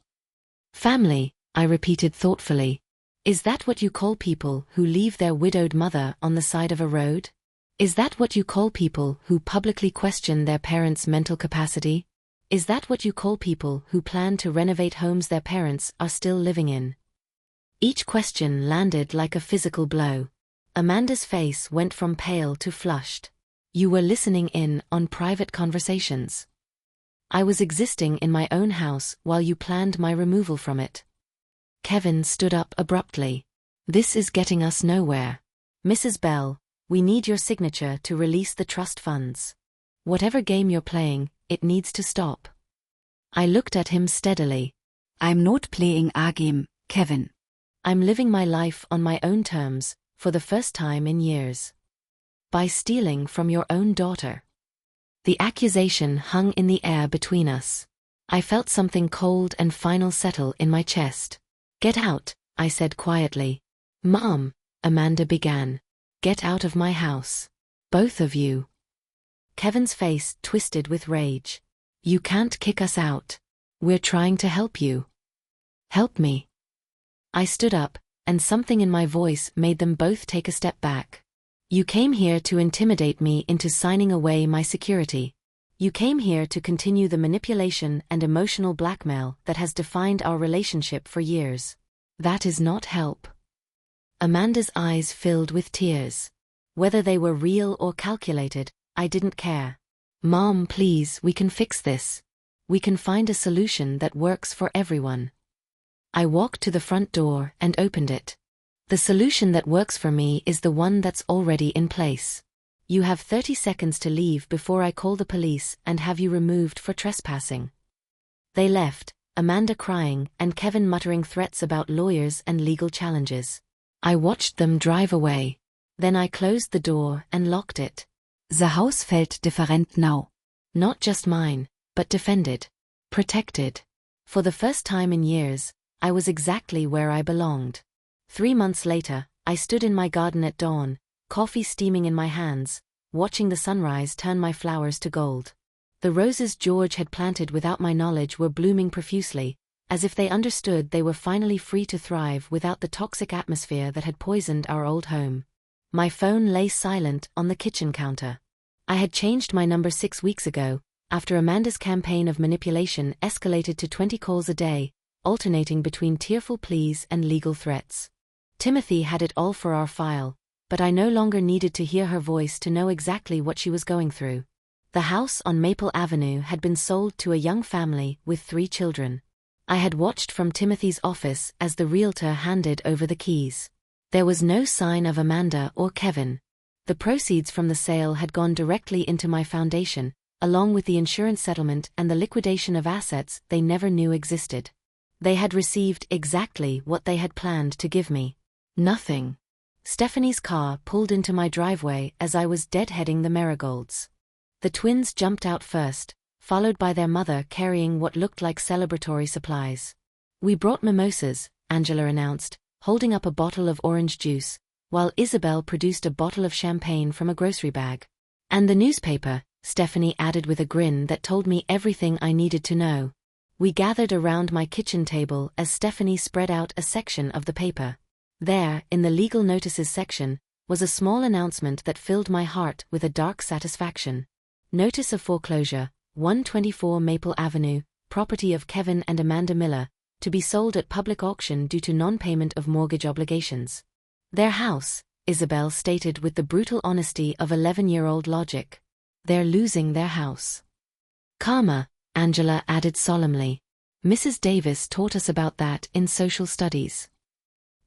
Family, I repeated thoughtfully. Is that what you call people who leave their widowed mother on the side of a road? Is that what you call people who publicly question their parents' mental capacity? Is that what you call people who plan to renovate homes their parents are still living in? Each question landed like a physical blow. Amanda's face went from pale to flushed. You were listening in on private conversations. I was existing in my own house while you planned my removal from it. Kevin stood up abruptly. This is getting us nowhere. Mrs. Bell, we need your signature to release the trust funds. Whatever game you're playing, it needs to stop. I looked at him steadily. I'm not playing a game, Kevin. I'm living my life on my own terms, for the first time in years. By stealing from your own daughter. The accusation hung in the air between us. I felt something cold and final settle in my chest. Get out, I said quietly. Mom, Amanda began. Get out of my house. Both of you. Kevin's face twisted with rage. You can't kick us out. We're trying to help you. Help me. I stood up, and something in my voice made them both take a step back. You came here to intimidate me into signing away my security. You came here to continue the manipulation and emotional blackmail that has defined our relationship for years. That is not help. Amanda's eyes filled with tears. Whether they were real or calculated, I didn't care. Mom, please, we can fix this. We can find a solution that works for everyone. I walked to the front door and opened it. The solution that works for me is the one that's already in place. You have 30 seconds to leave before I call the police and have you removed for trespassing. They left, Amanda crying and Kevin muttering threats about lawyers and legal challenges. I watched them drive away. Then I closed the door and locked it. The house felt different now. Not just mine, but defended. Protected. For the first time in years, I was exactly where I belonged. 3 months later, I stood in my garden at dawn, coffee steaming in my hands, watching the sunrise turn my flowers to gold. The roses George had planted without my knowledge were blooming profusely, as if they understood they were finally free to thrive without the toxic atmosphere that had poisoned our old home. My phone lay silent on the kitchen counter. I had changed my number 6 weeks ago, after Amanda's campaign of manipulation escalated to 20 calls a day, alternating between tearful pleas and legal threats. Timothy had it all for our file, but I no longer needed to hear her voice to know exactly what she was going through. The house on Maple Avenue had been sold to a young family with 3 children. I had watched from Timothy's office as the realtor handed over the keys. There was no sign of Amanda or Kevin. The proceeds from the sale had gone directly into my foundation, along with the insurance settlement and the liquidation of assets they never knew existed. They had received exactly what they had planned to give me. Nothing. Stephanie's car pulled into my driveway as I was deadheading the marigolds. The twins jumped out first, followed by their mother carrying what looked like celebratory supplies. We brought mimosas, Angela announced, holding up a bottle of orange juice, while Isabel produced a bottle of champagne from a grocery bag. And the newspaper, Stephanie added with a grin that told me everything I needed to know. We gathered around my kitchen table as Stephanie spread out a section of the paper. There, in the legal notices section, was a small announcement that filled my heart with a dark satisfaction. Notice of foreclosure, 124 Maple Avenue, property of Kevin and Amanda Miller, to be sold at public auction due to non-payment of mortgage obligations. Their house, Isabel stated with the brutal honesty of 11-year-old logic. They're losing their house. Karma, Angela added solemnly. Mrs. Davis taught us about that in social studies.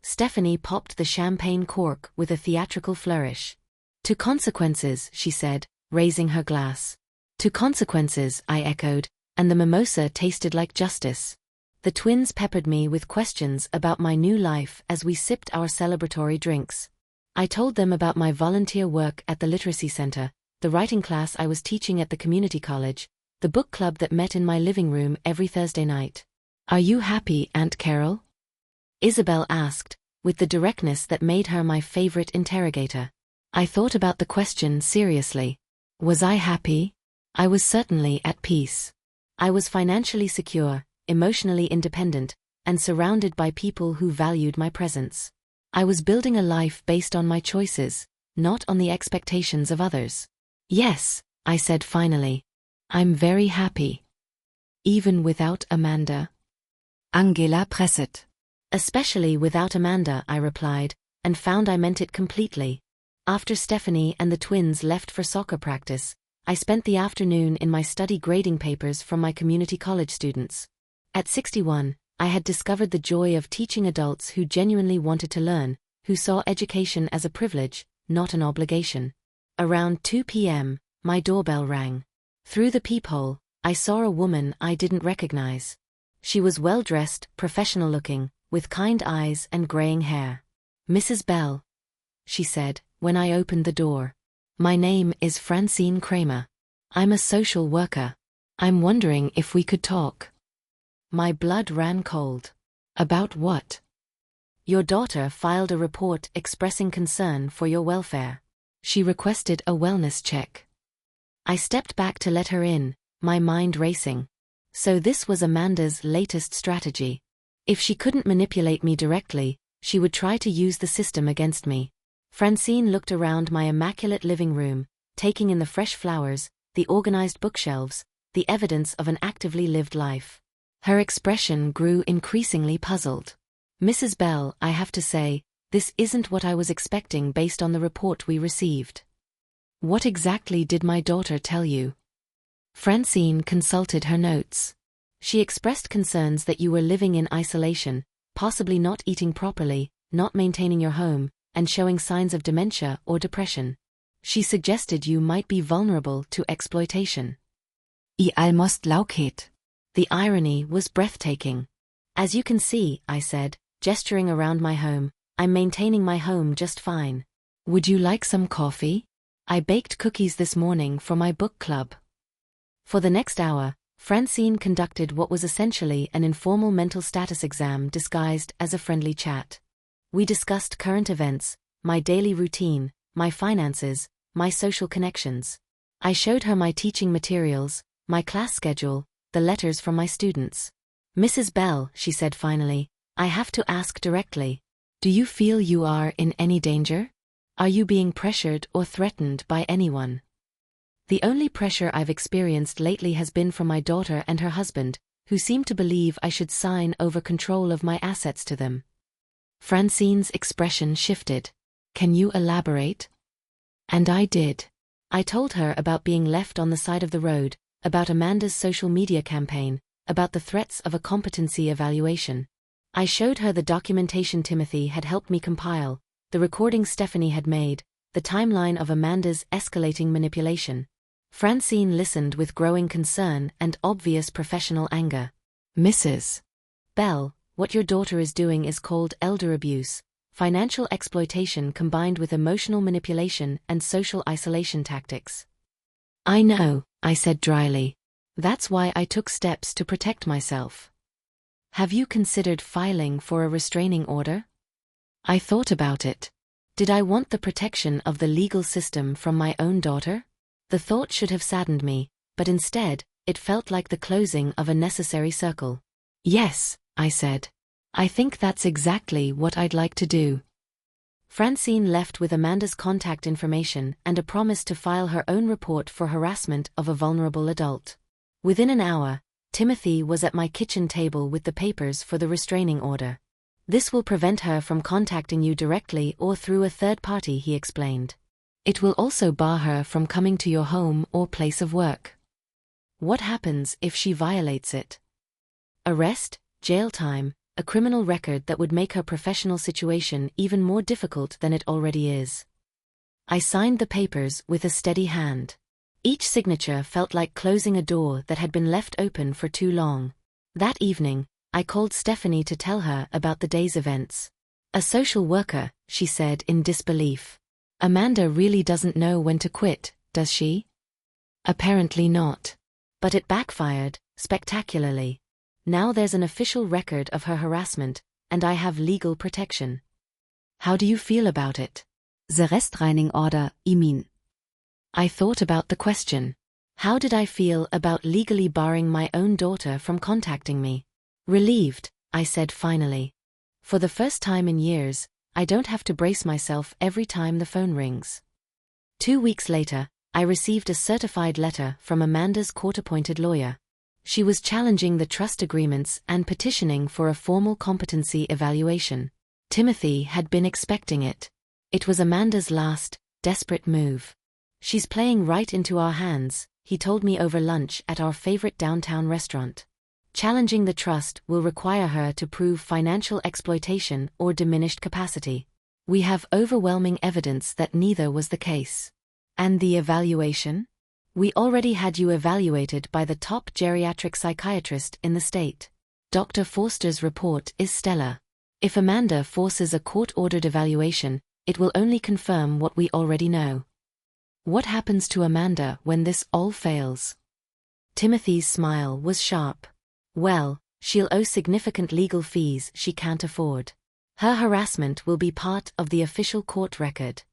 Stephanie popped the champagne cork with a theatrical flourish. To consequences, she said, raising her glass. To consequences, I echoed, and the mimosa tasted like justice. The twins peppered me with questions about my new life as we sipped our celebratory drinks. I told them about my volunteer work at the literacy center, the writing class I was teaching at the community college, the book club that met in my living room every Thursday night. Are you happy, Aunt Carol? Isabel asked, with the directness that made her my favorite interrogator. I thought about the question seriously. Was I happy? I was certainly at peace. I was financially secure, emotionally independent, and surrounded by people who valued my presence. I was building a life based on my choices, not on the expectations of others. Yes, I said finally. I'm very happy. Even without Amanda? Angela presset. Especially without Amanda, I replied, and found I meant it completely. After Stephanie and the twins left for soccer practice, I spent the afternoon in my study grading papers from my community college students. At 61, I had discovered the joy of teaching adults who genuinely wanted to learn, who saw education as a privilege, not an obligation. Around 2 p.m., my doorbell rang. Through the peephole, I saw a woman I didn't recognize. She was well-dressed, professional-looking, with kind eyes and graying hair. Mrs. Bell, she said, when I opened the door. My name is Francine Kramer. I'm a social worker. I'm wondering if we could talk. My blood ran cold. About what? Your daughter filed a report expressing concern for your welfare. She requested a wellness check. I stepped back to let her in, my mind racing. So this was Amanda's latest strategy. If she couldn't manipulate me directly, she would try to use the system against me. Francine looked around my immaculate living room, taking in the fresh flowers, the organized bookshelves, the evidence of an actively lived life. Her expression grew increasingly puzzled. Mrs. Bell, I have to say, this isn't what I was expecting based on the report we received. What exactly did my daughter tell you? Francine consulted her notes. She expressed concerns that you were living in isolation, possibly not eating properly, not maintaining your home, and showing signs of dementia or depression. She suggested you might be vulnerable to exploitation. I almost laukhet. The irony was breathtaking. As you can see, I said, gesturing around my home, I'm maintaining my home just fine. Would you like some coffee? I baked cookies this morning for my book club. For the next hour, Francine conducted what was essentially an informal mental status exam disguised as a friendly chat. We discussed current events, my daily routine, my finances, my social connections. I showed her my teaching materials, my class schedule, the letters from my students. Mrs. Bell, she said finally, I have to ask directly. Do you feel you are in any danger? Are you being pressured or threatened by anyone? The only pressure I've experienced lately has been from my daughter and her husband, who seem to believe I should sign over control of my assets to them. Francine's expression shifted. Can you elaborate? And I did. I told her about being left on the side of the road, about Amanda's social media campaign, about the threats of a competency evaluation. I showed her the documentation Timothy had helped me compile, the recordings Stephanie had made, the timeline of Amanda's escalating manipulation. Francine listened with growing concern and obvious professional anger. Mrs. Bell, what your daughter is doing is called elder abuse, financial exploitation combined with emotional manipulation and social isolation tactics. I know, I said dryly. That's why I took steps to protect myself. Have you considered filing for a restraining order? I thought about it. Did I want the protection of the legal system from my own daughter? The thought should have saddened me, but instead, it felt like the closing of a necessary circle. Yes, I said. I think that's exactly what I'd like to do. Francine left with Amanda's contact information and a promise to file her own report for harassment of a vulnerable adult. Within an hour, Timothy was at my kitchen table with the papers for the restraining order. This will prevent her from contacting you directly or through a third party, he explained. It will also bar her from coming to your home or place of work. What happens if she violates it? Arrest, jail time, a criminal record that would make her professional situation even more difficult than it already is. I signed the papers with a steady hand. Each signature felt like closing a door that had been left open for too long. That evening, I called Stephanie to tell her about the day's events. A social worker, she said in disbelief. Amanda really doesn't know when to quit, does she? Apparently not. But it backfired, spectacularly. Now there's an official record of her harassment, and I have legal protection. How do you feel about it? The restraining order, I mean. I thought about the question. How did I feel about legally barring my own daughter from contacting me? Relieved, I said finally. For the first time in years, I don't have to brace myself every time the phone rings. 2 weeks later, I received a certified letter from Amanda's court-appointed lawyer. She was challenging the trust agreements and petitioning for a formal competency evaluation. Timothy had been expecting it. It was Amanda's last, desperate move. She's playing right into our hands, he told me over lunch at our favorite downtown restaurant. Challenging the trust will require her to prove financial exploitation or diminished capacity. We have overwhelming evidence that neither was the case. And the evaluation? We already had you evaluated by the top geriatric psychiatrist in the state. Dr. Forster's report is stellar. If Amanda forces a court-ordered evaluation, it will only confirm what we already know. What happens to Amanda when this all fails? Timothy's smile was sharp. Well, she'll owe significant legal fees she can't afford. Her harassment will be part of the official court record.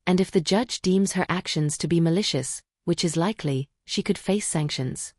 And if the judge deems her actions to be malicious, which is likely, she could face sanctions.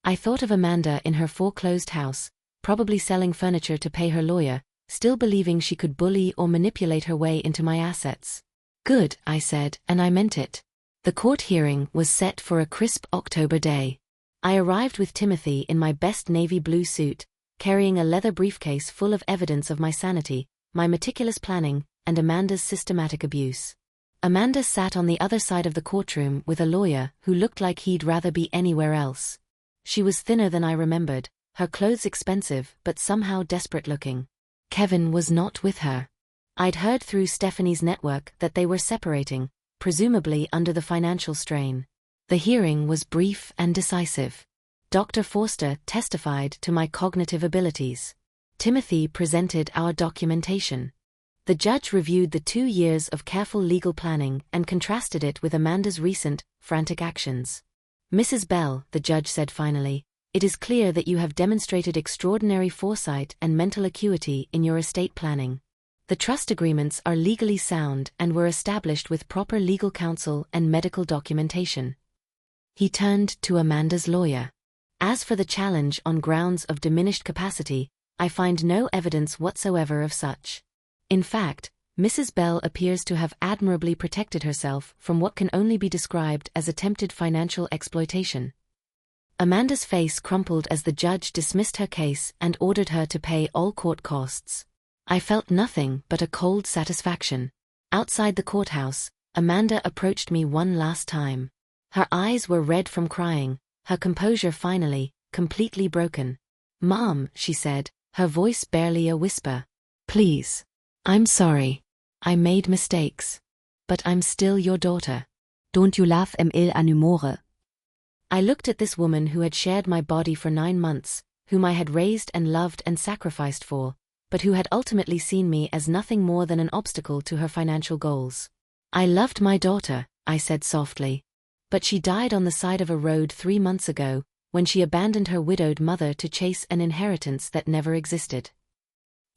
I thought of Amanda in her foreclosed house, probably selling furniture to pay her lawyer, still believing she could bully or manipulate her way into my assets. Good, I said, and I meant it. The court hearing was set for a crisp October day. I arrived with Timothy in my best navy blue suit, carrying a leather briefcase full of evidence of my sanity, my meticulous planning, and Amanda's systematic abuse. Amanda sat on the other side of the courtroom with a lawyer who looked like he'd rather be anywhere else. She was thinner than I remembered, her clothes expensive but somehow desperate looking. Kevin was not with her. I'd heard through Stephanie's network that they were separating, presumably under the financial strain. The hearing was brief and decisive. Dr. Forster testified to my cognitive abilities. Timothy presented our documentation. The judge reviewed the 2 years of careful legal planning and contrasted it with Amanda's recent, frantic actions. Mrs. Bell, the judge said finally, it is clear that you have demonstrated extraordinary foresight and mental acuity in your estate planning. The trust agreements are legally sound and were established with proper legal counsel and medical documentation. He turned to Amanda's lawyer. As for the challenge on grounds of diminished capacity, I find no evidence whatsoever of such. In fact, Mrs. Bell appears to have admirably protected herself from what can only be described as attempted financial exploitation. Amanda's face crumpled as the judge dismissed her case and ordered her to pay all court costs. I felt nothing but a cold satisfaction. Outside the courthouse, Amanda approached me one last time. Her eyes were red from crying, her composure finally, completely broken. "Mom," she said, her voice barely a whisper. "Please. I'm sorry. I made mistakes. But I'm still your daughter. Don't you laugh ml anumore. I looked at this woman who had shared my body for 9 months, whom I had raised and loved and sacrificed for, but who had ultimately seen me as nothing more than an obstacle to her financial goals. "I loved my daughter," I said softly. "But she died on the side of a road 3 months ago, when she abandoned her widowed mother to chase an inheritance that never existed."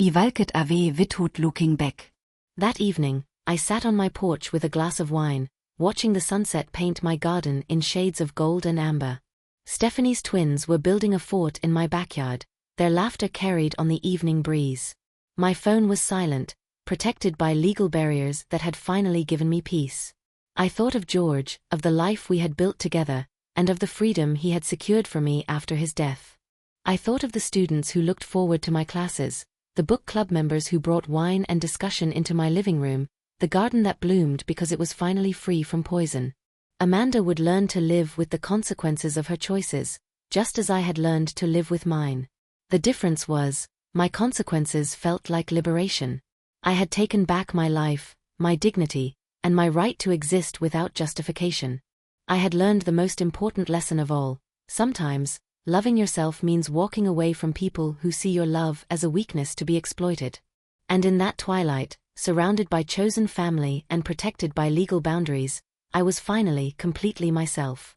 I valket ave without looking back. That evening, I sat on my porch with a glass of wine, watching the sunset paint my garden in shades of gold and amber. Stephanie's twins were building a fort in my backyard, their laughter carried on the evening breeze. My phone was silent, protected by legal barriers that had finally given me peace. I thought of George, of the life we had built together, and of the freedom he had secured for me after his death. I thought of the students who looked forward to my classes, the book club members who brought wine and discussion into my living room, the garden that bloomed because it was finally free from poison. Amanda would learn to live with the consequences of her choices, just as I had learned to live with mine. The difference was, my consequences felt like liberation. I had taken back my life, my dignity, and my right to exist without justification. I had learned the most important lesson of all: sometimes, loving yourself means walking away from people who see your love as a weakness to be exploited. And in that twilight, surrounded by chosen family and protected by legal boundaries, I was finally completely myself.